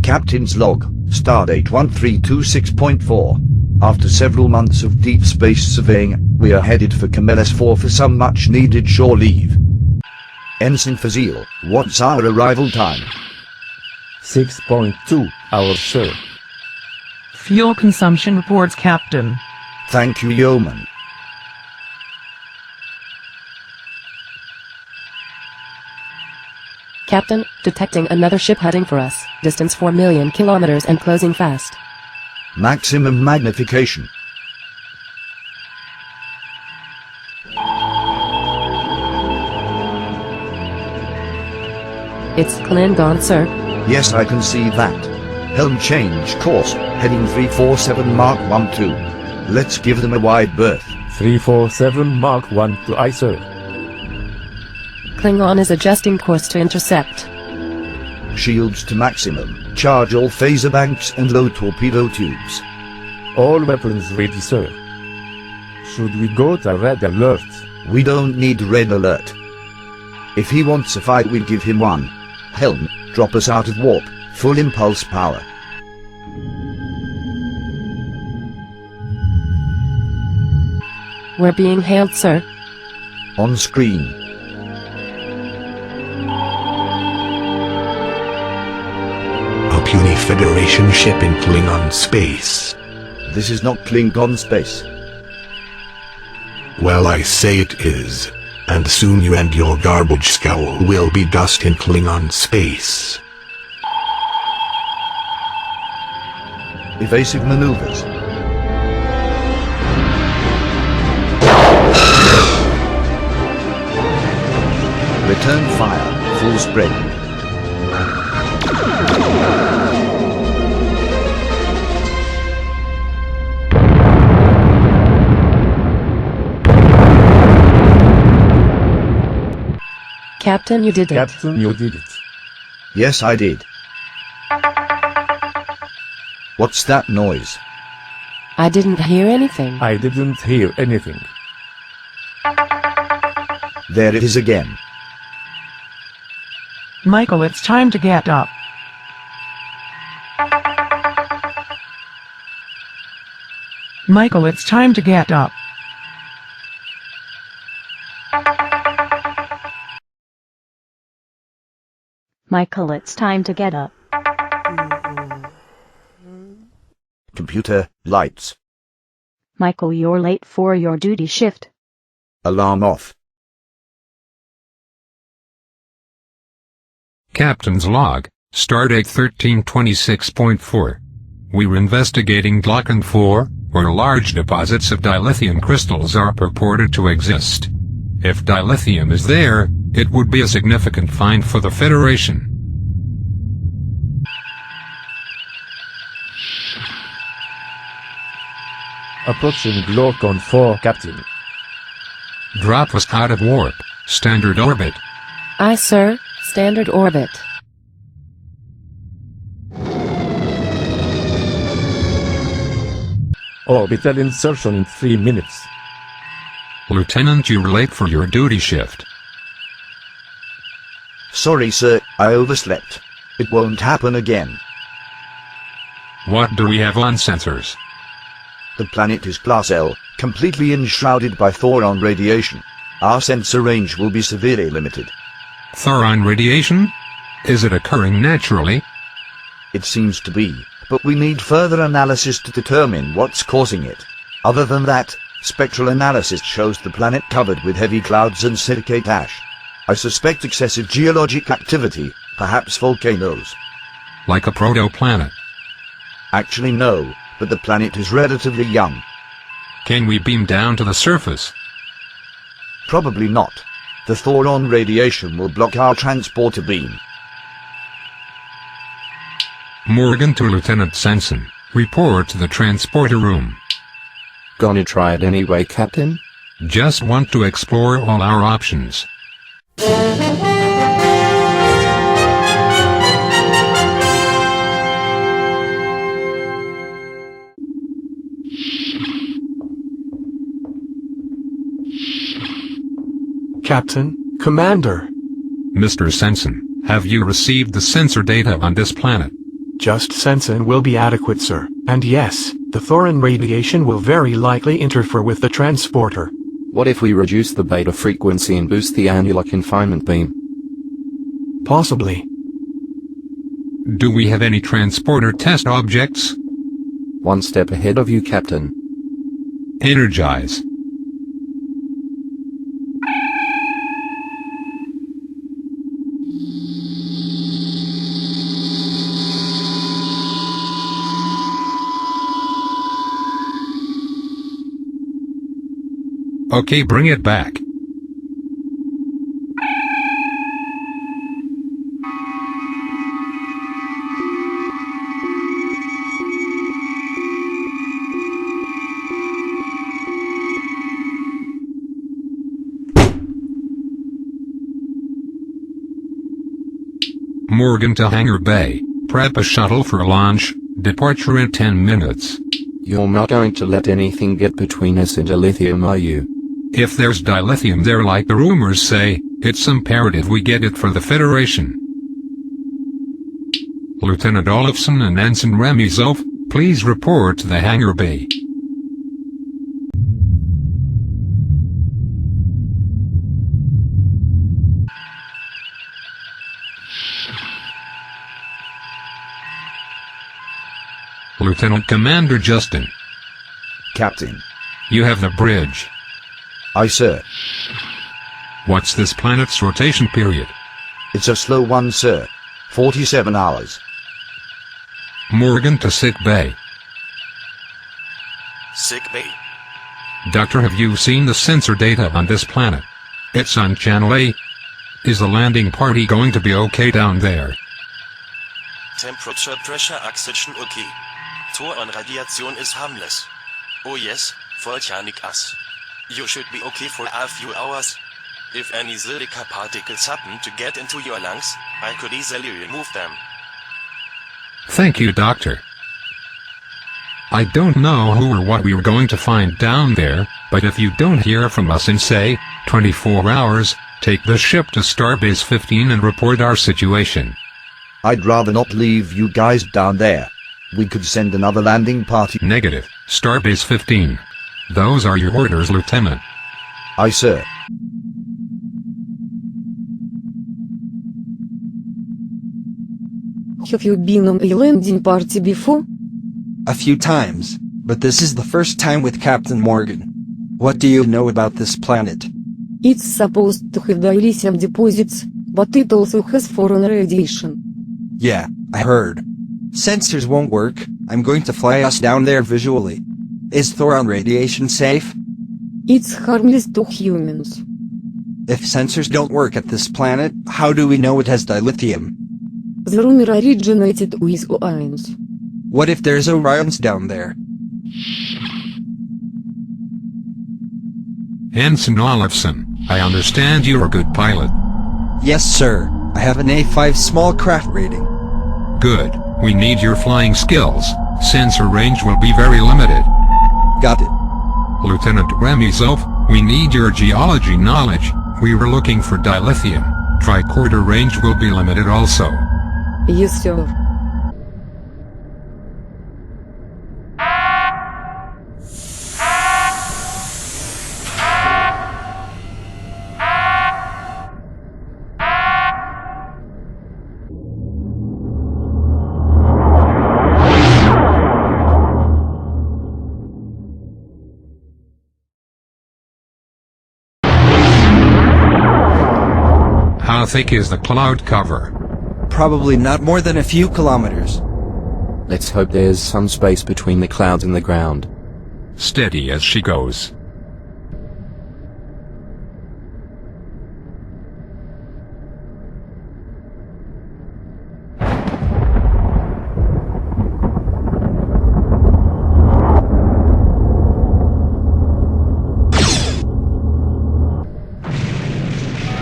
Captain's log, stardate 1326.4. After several months of deep space surveying, we are headed for Camelus 4 for some much-needed shore leave. Ensign Fazil, what's our arrival time? 6.2 hours, sir. Fuel consumption reports, Captain. Thank you, Yeoman. Captain, detecting another ship heading for us. Distance 4 million kilometers and closing fast. Maximum magnification. It's Klingon, sir. Yes, I can see that. Helm change course, heading 347 Mark 12. Let's give them a wide berth. 347 Mark 12, aye, sir. Klingon is adjusting course to intercept. Shields to maximum. Charge all phaser banks and load torpedo tubes. All weapons ready, sir. Should we go to red alert? We don't need red alert. If he wants a fight, we'll give him one. Helm, drop us out of warp. Full impulse power. We're being hailed, sir. On screen. A puny Federation ship in Klingon space. This is not Klingon space. Well, I say it is. And soon you and your garbage scowl will be dust in Klingon space. Evasive maneuvers. Return fire, full spread. Captain, you did it. Captain, you did it. Yes, I did. What's that noise? I didn't hear anything. I didn't hear anything. There it is again. Michael, it's time to get up. Michael, it's time to get up. Michael, it's time to get up. Computer, lights. Michael, you're late for your duty shift. Alarm off. Captain's log, stardate 1326.4. We were investigating Glocken 4, where large deposits of dilithium crystals are purported to exist. If dilithium is there, it would be a significant find for the Federation. Approaching Glocken 4, Captain. Drop us out of warp, standard orbit. Aye, sir. Standard orbit. Orbital insertion in 3 minutes. Lieutenant, you're late for your duty shift. Sorry, sir, I overslept. It won't happen again. What do we have on sensors? The planet is Class L, completely enshrouded by Thoron radiation. Our sensor range will be severely limited. Thoron radiation? Is it occurring naturally? It seems to be, but we need further analysis to determine what's causing it. Other than that, spectral analysis shows the planet covered with heavy clouds and silicate ash. I suspect excessive geologic activity, perhaps volcanoes. Like a protoplanet. Actually no, but the planet is relatively young. Can we beam down to the surface? Probably not. The Thoron radiation will block our transporter beam. Morgan to Lieutenant Sensen. Report to the transporter room. Gonna try it anyway, Captain? Just want to explore all our options. Captain, Commander. Mr. Sensen, have you received the sensor data on this planet? Just Sensen will be adequate, sir. And yes, the Thorin radiation will very likely interfere with the transporter. What if we reduce the beta frequency and boost the annular confinement beam? Possibly. Do we have any transporter test objects? One step ahead of you, Captain. Energize. Okay, bring it back. Morgan to Hangar Bay. Prep a shuttle for launch. Departure in 10 minutes. You're not going to let anything get between us and dilithium, are you? If there's dilithium there like the rumors say, it's imperative we get it for the Federation. Lieutenant Olafson and Ensign Remizov, please report to the Hangar Bay. Lieutenant Commander Justin. Captain. You have the bridge. Aye, sir. What's this planet's rotation period? It's a slow one, sir. 47 hours. Morgan to sick bay. Sick bay. Doctor, have you seen the sensor data on this planet? It's on Channel A. Is the landing party going to be okay down there? Temperature, pressure, oxygen okay. Tour on radiation is harmless. Oh yes, volcanic us. You should be okay for a few hours. If any silica particles happen to get into your lungs, I could easily remove them. Thank you, Doctor. I don't know who or what we are going to find down there, but if you don't hear from us in, say, 24 hours, take the ship to Starbase 15 and report our situation. I'd rather not leave you guys down there. We could send another landing party. Negative. Starbase 15. Those are your orders, Lieutenant. Aye, sir. Have you been on a landing party before? A few times, but this is the first time with Captain Morgan. What do you know about this planet? It's supposed to have dilithium deposits, but it also has foreign radiation. Yeah, I heard. Sensors won't work. I'm going to fly us down there visually. Is Thoron radiation safe? It's harmless to humans. If sensors don't work at this planet, how do we know it has dilithium? The rumor originated with Orions. What if there's Orions down there? Ensign Olafson, I understand you're a good pilot. Yes, sir. I have an A5 small craft rating. Good. We need your flying skills. Sensor range will be very limited. Got it. Lieutenant Remizov, we need your geology knowledge. We were looking for dilithium. Tricorder range will be limited also. Yes, sir. How thick is the cloud cover? Probably not more than a few kilometers. Let's hope there's some space between the clouds and the ground. Steady as she goes.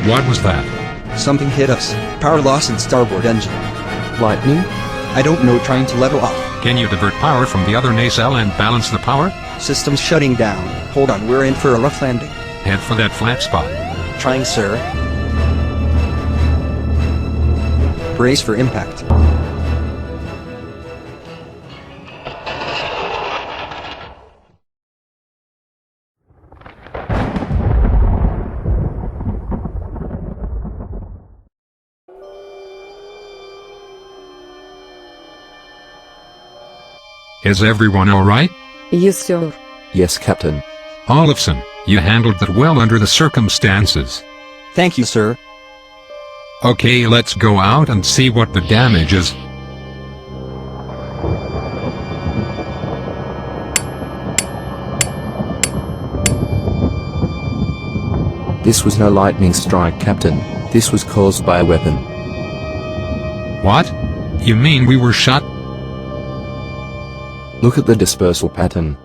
What was that? Something hit us. Power loss in starboard engine. Lightning? I don't know, trying to level off. Can you divert power from the other nacelle and balance the power? System's shutting down. Hold on, we're in for a rough landing. Head for that flat spot. Trying, sir. Brace for impact. Is everyone alright? Yes, sir. Yes, Captain. Olafson, you handled that well under the circumstances. Thank you, sir. Okay, let's go out and see what the damage is. This was no lightning strike, Captain. This was caused by a weapon. What? You mean we were shot? Look at the dispersal pattern.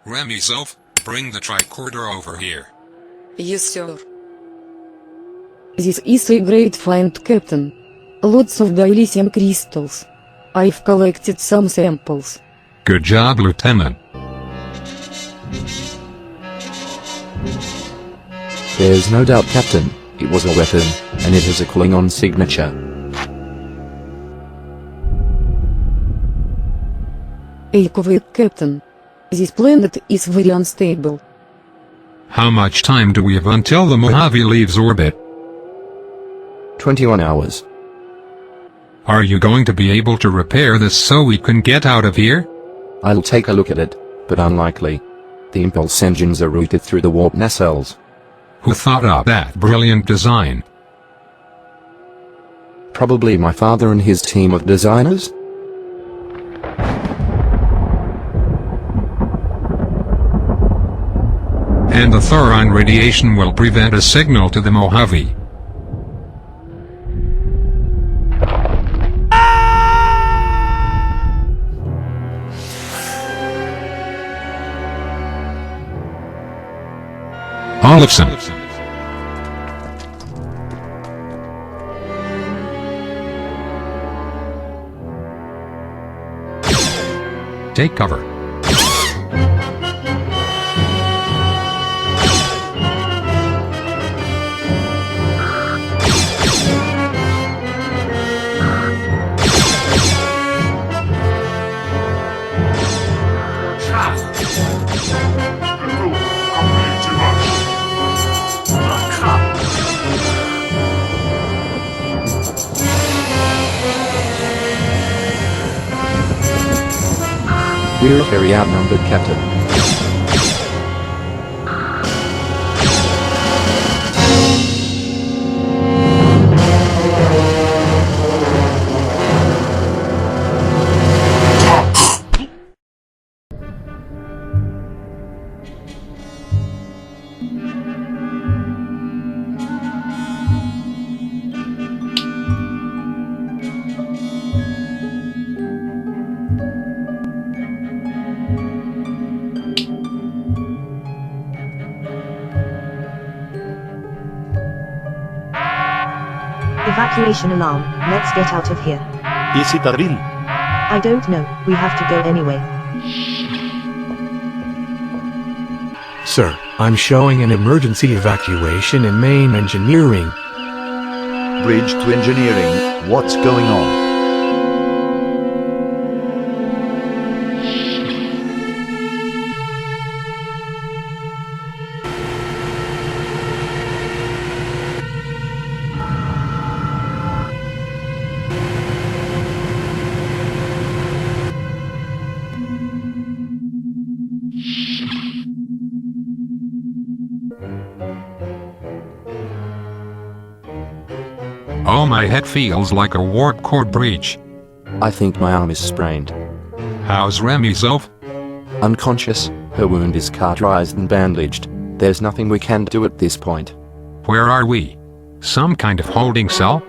Remizov, bring the tricorder over here. Yes, sir. This is a great find, Captain. Lots of dilithium crystals. I've collected some samples. Good job, Lieutenant. There's no doubt, Captain, it was a weapon, and it has a Klingon signature. Quick, Captain. This planet is very unstable. How much time do we have until the Mojave leaves orbit? 21 hours. Are you going to be able to repair this so we can get out of here? I'll take a look at it, but unlikely. The impulse engines are routed through the warp nacelles. Who thought up that brilliant design? Probably my father and his team of designers? And the thoron radiation will prevent a signal to the Mojave. Olafson. Take cover. We're very outnumbered, Captain. Evacuation alarm, let's get out of here. Is it a drill? I don't know, we have to go anyway. Sir, I'm showing an emergency evacuation in main engineering. Bridge to engineering, what's going on? Oh, my head feels like a warp core breach. I think my arm is sprained. How's Remizov? Unconscious, her wound is cauterized and bandaged. There's nothing we can do at this point. Where are we? Some kind of holding cell?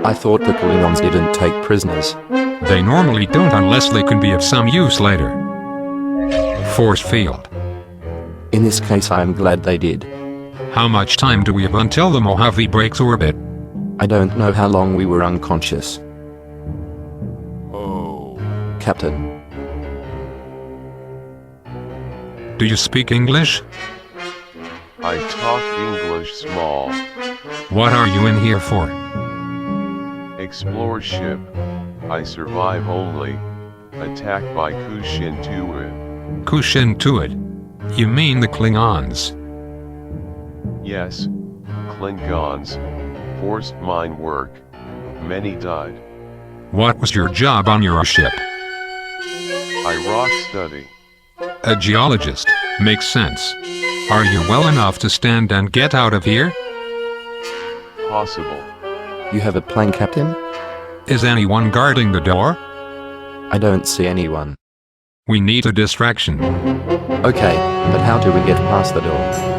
I thought the Klingons didn't take prisoners. They normally don't unless they can be of some use later. Force field. In this case, I am glad they did. How much time do we have until the Mojave breaks orbit? I don't know how long we were unconscious. Oh. Captain. Do you speak English? I talk English small. What are you in here for? Explore ship. I survive only. Attacked by Kushin Tuid. Kushin Tuid? You mean the Klingons? Yes. Klingons. Forced mine work. Many died. What was your job on your ship? I rock study. A geologist. Makes sense. Are you well enough to stand and get out of here? Possible. You have a plan, Captain? Is anyone guarding the door? I don't see anyone. We need a distraction. Okay, but how do we get past the door?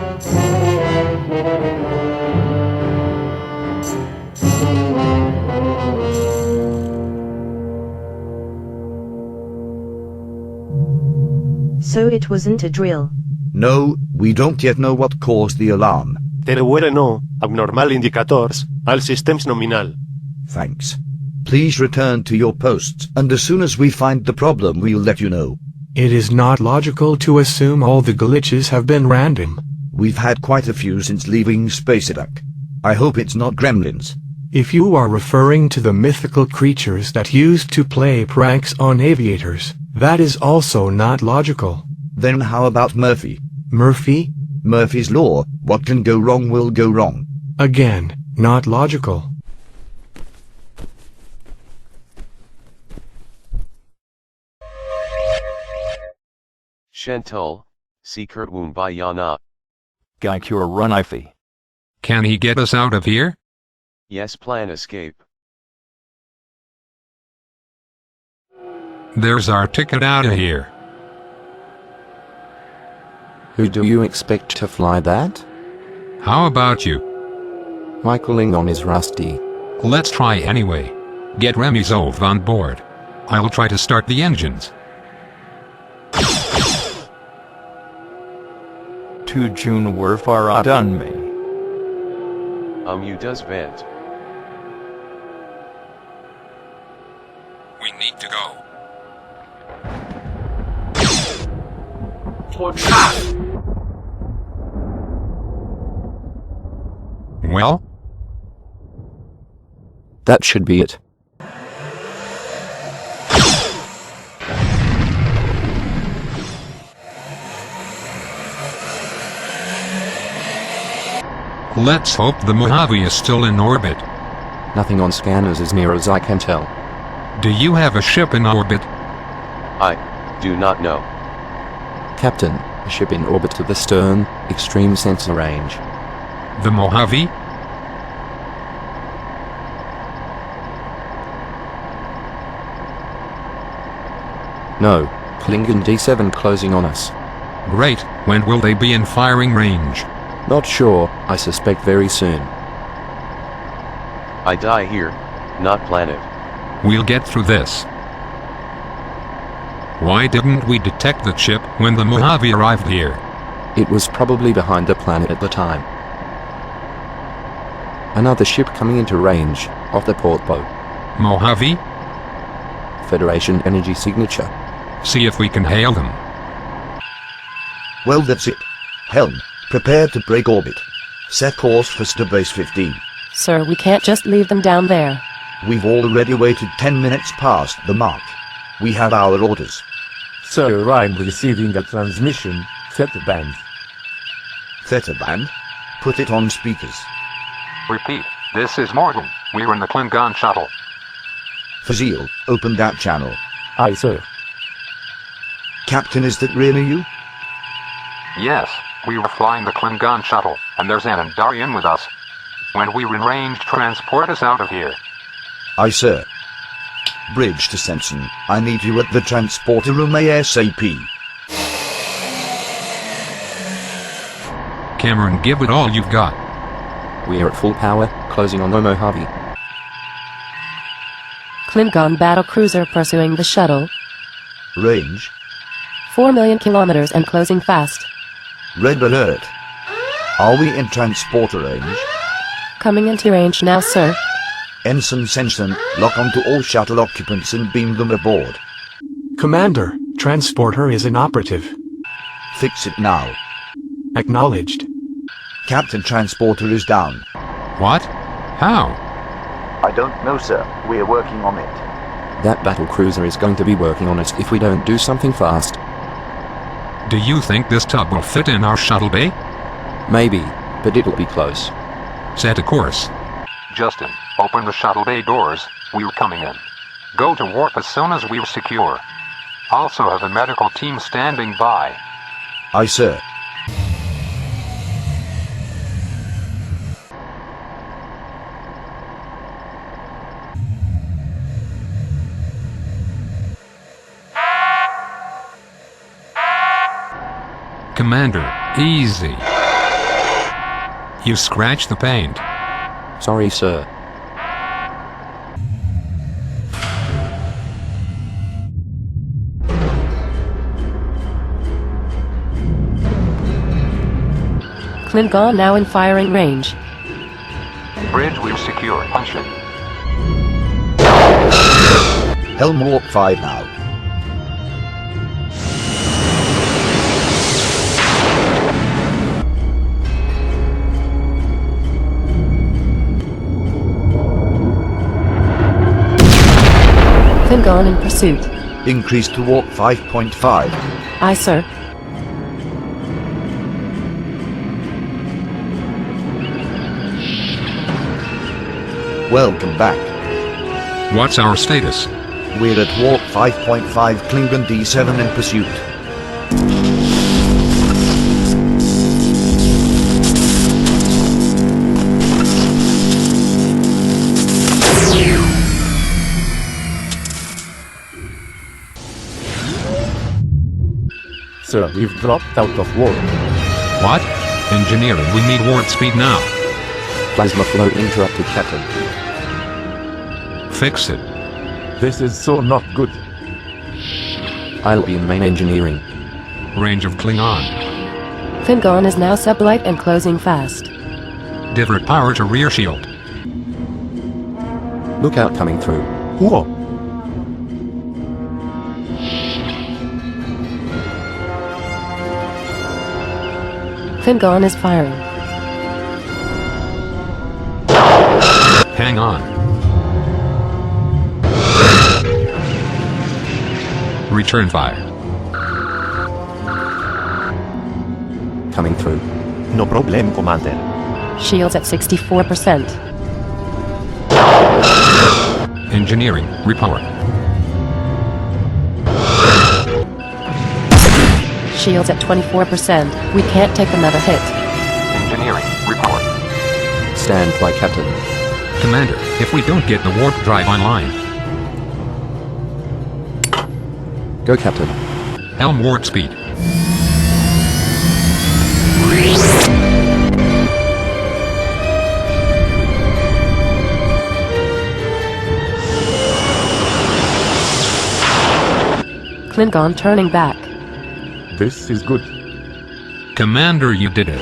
So it wasn't a drill. No, we don't yet know what caused the alarm. There were no abnormal indicators al systems nominal. Thanks. Please return to your posts, and as soon as we find the problem, we'll let you know. It is not logical to assume all the glitches have been random. We've had quite a few since leaving Spaceduck. I hope it's not gremlins. If you are referring to the mythical creatures that used to play pranks on aviators, that is also not logical. Then how about Murphy? Murphy? Murphy's Law. What can go wrong will go wrong. Again, not logical. Chantal, Secret Wumbayana. Gaikura Runify. Can he get us out of here? Yes, plan escape. There's our ticket out of here. Who do you expect to fly that? How about you? Michael Ingon is rusty. Let's try anyway. Get Remizov on board. I'll try to start the engines. To June Werfara done me. You does vent. We need to go. Well? That should be it. Let's hope the Mojave is still in orbit. Nothing on scanners as near as I can tell. Do you have a ship in orbit? I do not know. Captain, a ship in orbit to the stern, extreme sensor range. The Mojave? No, Klingon D7 closing on us. Great, when will they be in firing range? Not sure, I suspect very soon. I die here, not planet. We'll get through this. Why didn't we detect the ship when the Mojave arrived here? It was probably behind the planet at the time. Another ship coming into range, off the port bow. Mojave? Federation energy signature. See if we can hail them. Well, that's it. Helm, prepare to break orbit. Set course for Starbase 15. Sir, we can't just leave them down there. We've already waited 10 minutes past the mark. We have our orders. Sir, I'm receiving a transmission. Theta band. Theta band? Put it on speakers. Repeat, this is Morgan. We're in the Klingon shuttle. Fazil, open that channel. Aye, sir. Captain, is that really you? Yes, we were flying the Klingon shuttle, and there's an Andarian with us. When we're in range, transport us out of here. Aye, sir. Bridge to Sensen. I need you at the transporter room ASAP. Cameron, give it all you've got. We are at full power, closing on the Mojave. Klingon battle cruiser pursuing the shuttle. Range? 4 million kilometers and closing fast. Red alert. Are we in transporter range? Coming into range now, sir. Ensign Sensen, lock onto all shuttle occupants and beam them aboard. Commander, transporter is inoperative. Fix it now. Acknowledged. Captain, transporter is down. What? How? I don't know, sir. We're working on it. That battle cruiser is going to be working on us if we don't do something fast. Do you think this tub will fit in our shuttle bay? Maybe, but it'll be close. Set a course. Justin, open the shuttle bay doors. We're coming in. Go to warp as soon as we're secure. Also have a medical team standing by. Aye, sir. Commander, easy. You scratched the paint. Sorry, sir. Klingon now in firing range. Bridge we've secure. Punch it. Helm warp 5 now. Klingon in pursuit. Increase to warp 5.5. Aye, sir. Welcome back. What's our status? We're at warp 5.5, Klingon D7 in pursuit. Sir, we've dropped out of warp. What? Engineering, we need warp speed now. Plasma flow interrupted, Captain. Fix it. This is so not good. I'll be in main engineering. Range of Klingon. Klingon is now sublight and closing fast. Divert power to rear shield. Lookout coming through. Whoa. Klingon is firing. Hang on. Return fire. Coming through. No problem, Commander. Shields at 64%. Engineering, repower. Shields at 24%. We can't take another hit. Engineering, repower. Stand by, Captain. Commander, if we don't get the warp drive online. Go, Captain. Helm warp speed. Klingon turning back. This is good. Commander, you did it.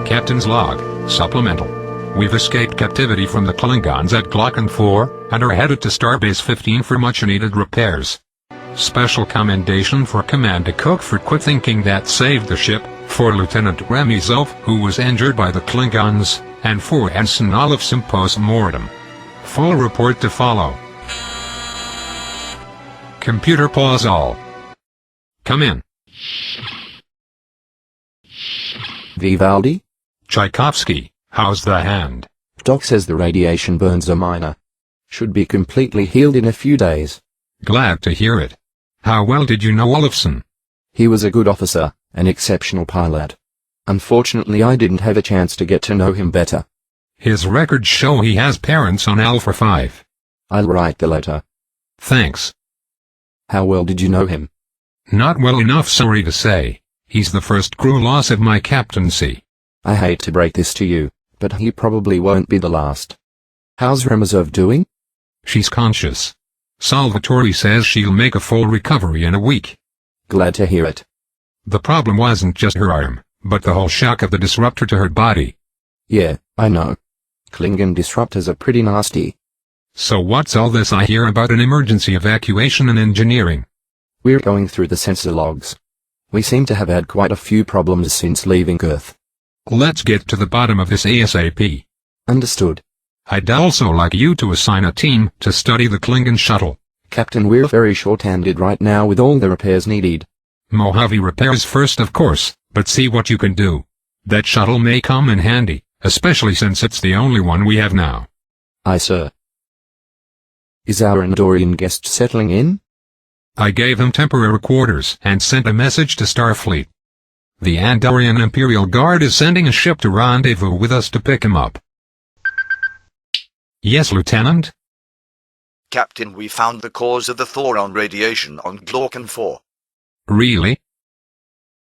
Captain's log, supplemental. We've escaped captivity from the Klingons at Glocken 4, and are headed to Starbase 15 for much-needed repairs. Special commendation for Commander Cook for quick thinking that saved the ship, for Lieutenant Remizov, who was injured by the Klingons, and for Ensign Olafson post-mortem. Full report to follow. Computer pause all. Come in. Vivaldi? Tchaikovsky, how's the hand? Doc says the radiation burns are minor. Should be completely healed in a few days. Glad to hear it. How well did you know Olafson? He was a good officer, an exceptional pilot. Unfortunately, I didn't have a chance to get to know him better. His records show he has parents on Alpha 5. I'll write the letter. Thanks. How well did you know him? Not well enough, sorry to say. He's the first crew loss of my captaincy. I hate to break this to you, but he probably won't be the last. How's Remizov doing? She's conscious. Salvatore says she'll make a full recovery in a week. Glad to hear it. The problem wasn't just her arm, but the whole shock of the disruptor to her body. Yeah, I know. Klingon disruptors are pretty nasty. So what's all this I hear about an emergency evacuation and engineering? We're going through the sensor logs. We seem to have had quite a few problems since leaving Earth. Let's get to the bottom of this ASAP. Understood. I'd also like you to assign a team to study the Klingon shuttle. Captain, we're very short-handed right now with all the repairs needed. Mojave repairs first, of course, but see what you can do. That shuttle may come in handy, especially since it's the only one we have now. Aye, sir. Is our Andorian guest settling in? I gave him temporary quarters and sent a message to Starfleet. The Andorian Imperial Guard is sending a ship to rendezvous with us to pick him up. Yes, Lieutenant? Captain, we found the cause of the Thoron radiation on Glaucon 4. Really?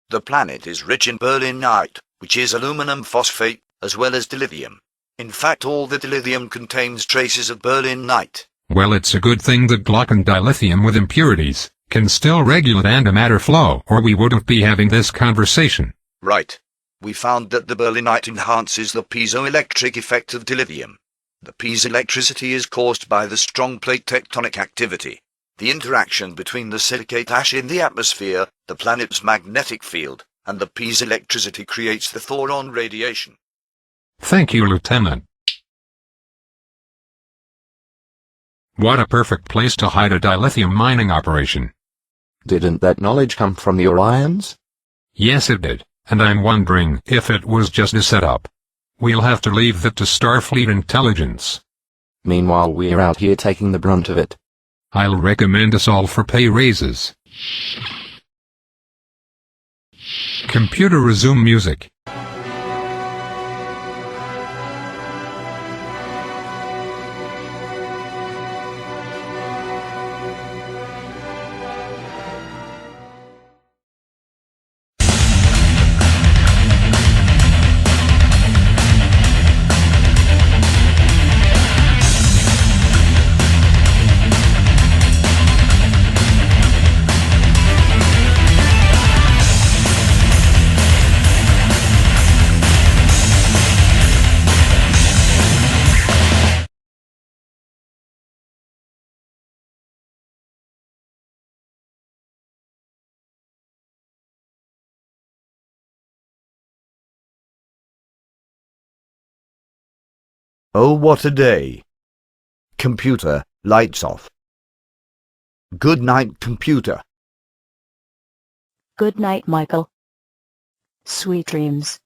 The planet is rich in berlinite, which is aluminum phosphate, as well as dilithium. In fact, all the dilithium contains traces of berlinite. Well, it's a good thing that Glaucon dilithium with impurities can still regulate antimatter flow, or we wouldn't be having this conversation. Right. We found that the berlinite enhances the piezoelectric effect of dilithium. The piezoelectricity is caused by the strong plate tectonic activity. The interaction between the silicate ash in the atmosphere, the planet's magnetic field, and the piezoelectricity creates the Thoron radiation. Thank you, Lieutenant. What a perfect place to hide a dilithium mining operation. Didn't that knowledge come from the Orions? Yes, it did, and I'm wondering if it was just a setup. We'll have to leave that to Starfleet intelligence. Meanwhile, we're out here taking the brunt of it. I'll recommend us all for pay raises. Computer, resume music. Oh, what a day. Computer, lights off. Good night, computer. Good night, Michael. Sweet dreams.